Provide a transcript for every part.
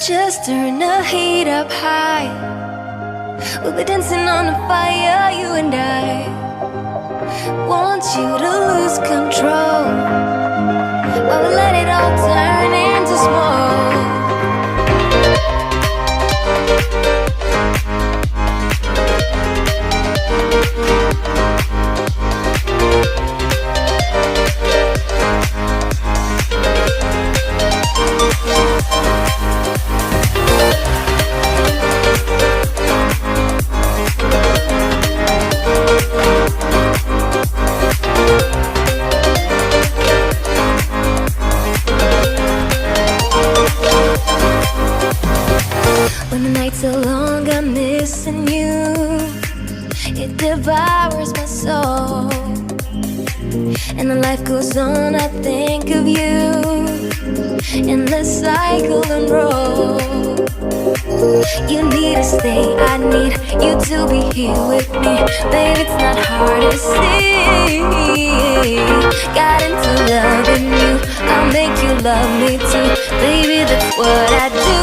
Just turn the heat up high. We'll be dancing on the fire, you and I. Want you to lose control, but we'll let it all turn into smoke. When the nights are long, I'm missing you. It devours my soul. And the life goes on, I think of you. In the cycle and roll. You need to stay, I need you to be here with me. Babe, it's not hard to see. Got into loving you, I'll make you love me too. Baby, that's what I do.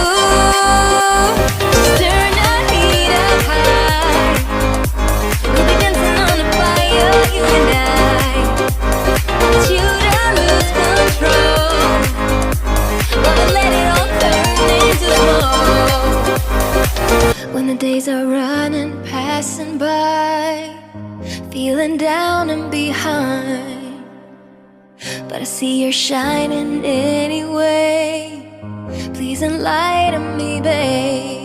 Just turn the heat up high. We'll be dancing on the fire, you and I. Want you to lose control, but we'll let it all turn into smoke. When the days are running, passing by, feeling down and behind, but I see you're shining anyway. Please enlighten me, babe.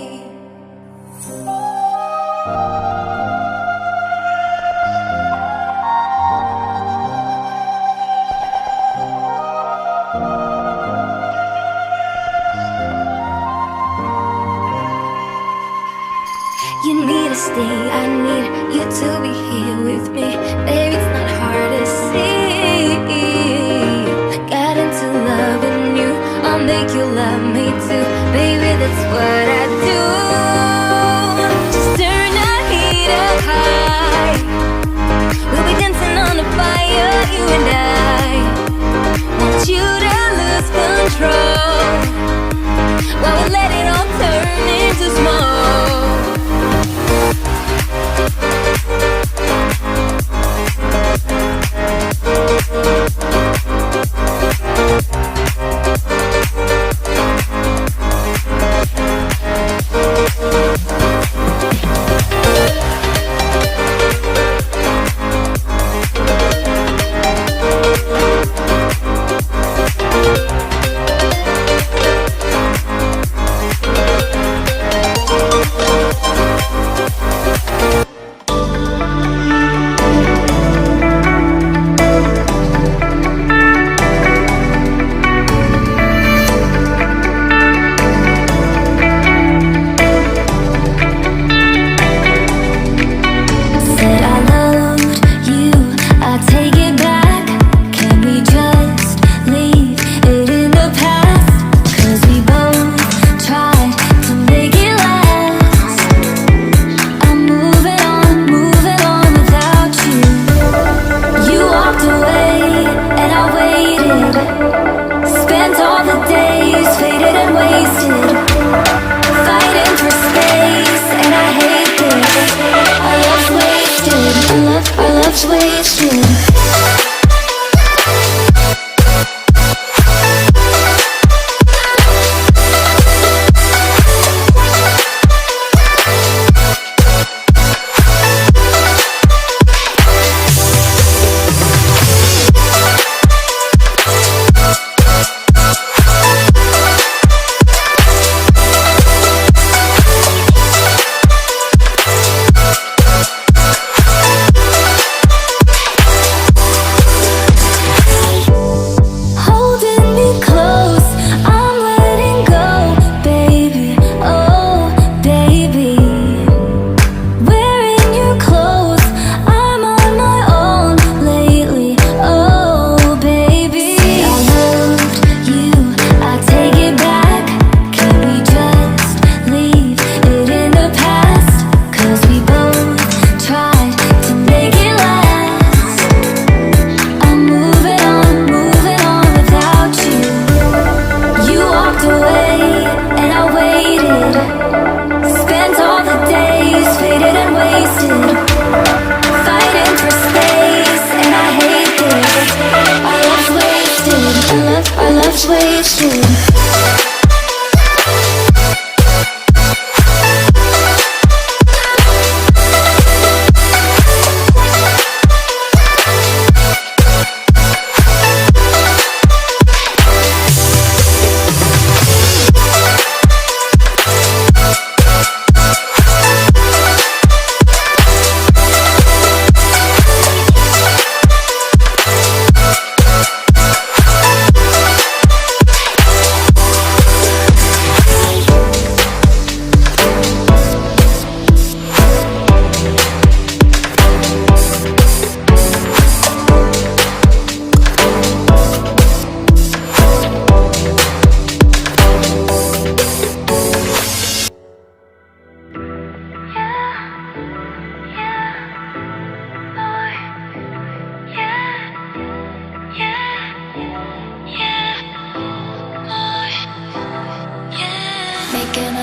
You need to stay, I need you to be here with me. Baby, it's not hard to see. Got into loving you, I'll make you love me too. Baby, that's what I do. Just turn the heat up high. We'll be dancing on the fire, you and I. Want you to lose control, while we let it all turn into smoke.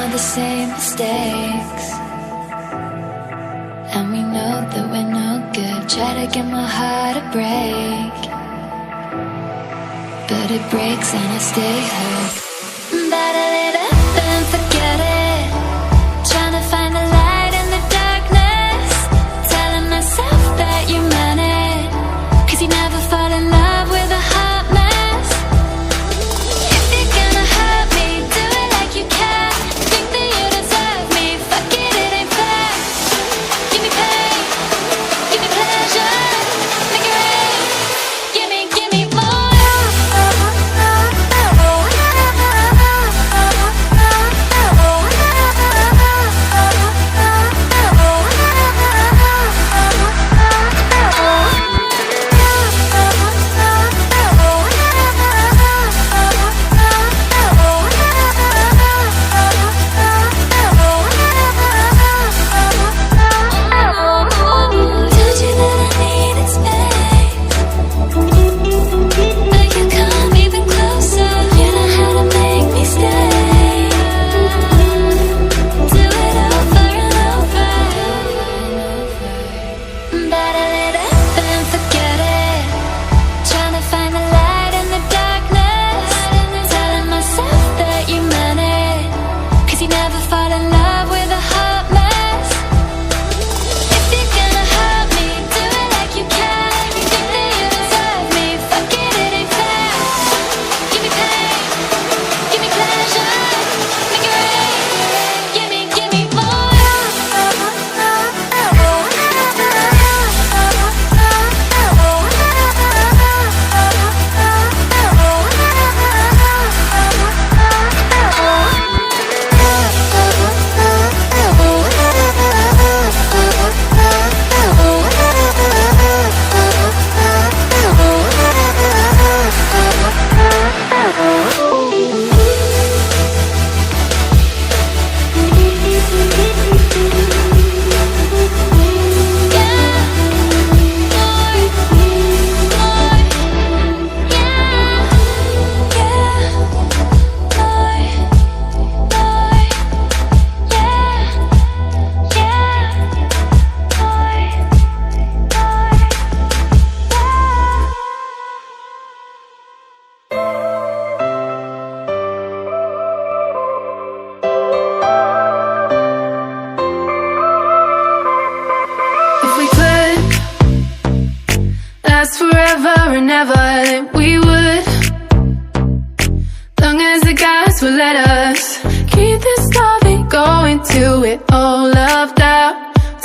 all the same mistakes, and we know that we're no good. Try to get my heart to break, but it breaks and I stay hooked. Better let up and forget it. Trying to find the light in the darkness, telling myself that you meant it, 'cause you never fall in love with a hot mess. If you're gonna hurt me, do it like you can. Think that you deserve me, fuck it, it ain't fair. Give me pain, give me pleasure, make it rain. Give me more. Told you that I needed space, but you come even closer. You know how to make me stay. Do it over and over. Better let up and forget it. Trying to find the light in the darkness, telling myself that you meant it, 'cause you never fall in love with a hot mess. If you're gonna hurt me, do it like you can. Think that you deserve me, fuck it, it ain't fair. Give me pain, give me pleasure, make it rain. Give me more. If we could last forever and ever, then we would. Long as the gods will let us keep this loving going till we're all loved out,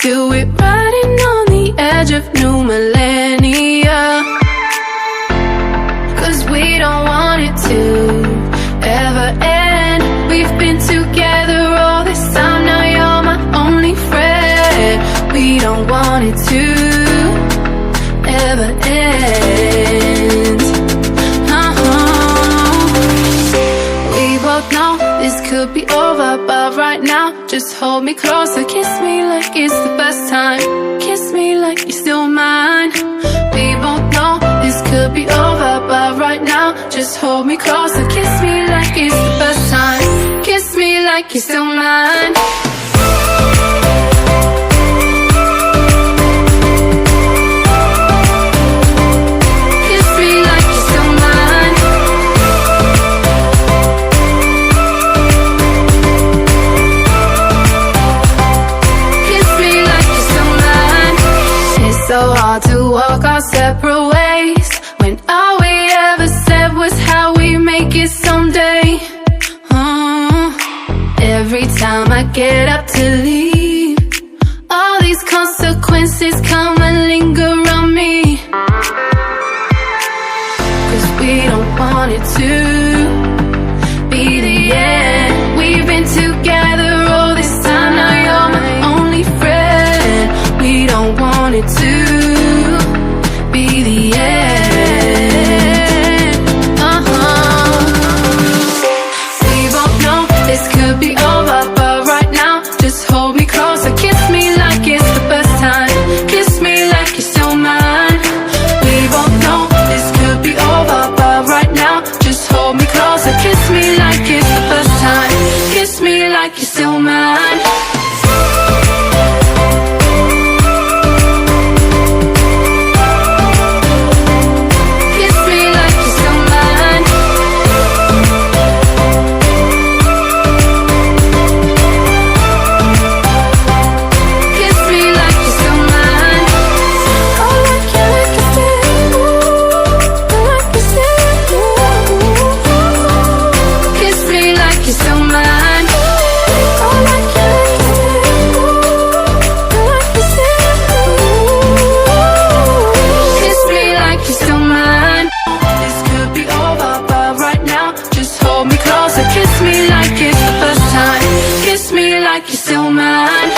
till we're riding on the edge of new millennia. 'Cause we don't want it to ever end. We've been together all this time, now you're my only friend. We don't want it to ever end. We both know this could be over, but right now just hold me closer, kiss me like it's the best time, kiss me like you're still mine. We both know this could be over, but right now just hold me closer, kiss me like it's the best time, kiss me like you're still mine. Kiss me like you're still mine. Kiss me like you're still mine. It's so hard to walk our separate ways when all we ever said was how we make it someday. Every time I get up to leave, all these consequences come and linger on me. 'Cause we don't want it to be the end. We've been together all this time, now you're my only friend. We don't want it to be the end. We both know this could be over, but right now just hold me closer, kiss me like it's the best time, kiss me like you're still mine. We both know this could be over, but right now just hold me like you're still mine. Kiss me like you're still mine. Kiss me like you're still mine. I like you still, I like you still. Kiss me like you're still mine. I like you still, I like you still. Kiss me like you're still mine. This could be over, but right now, just hold me closer. Kiss me like it's the first time. Kiss me like you're still mine.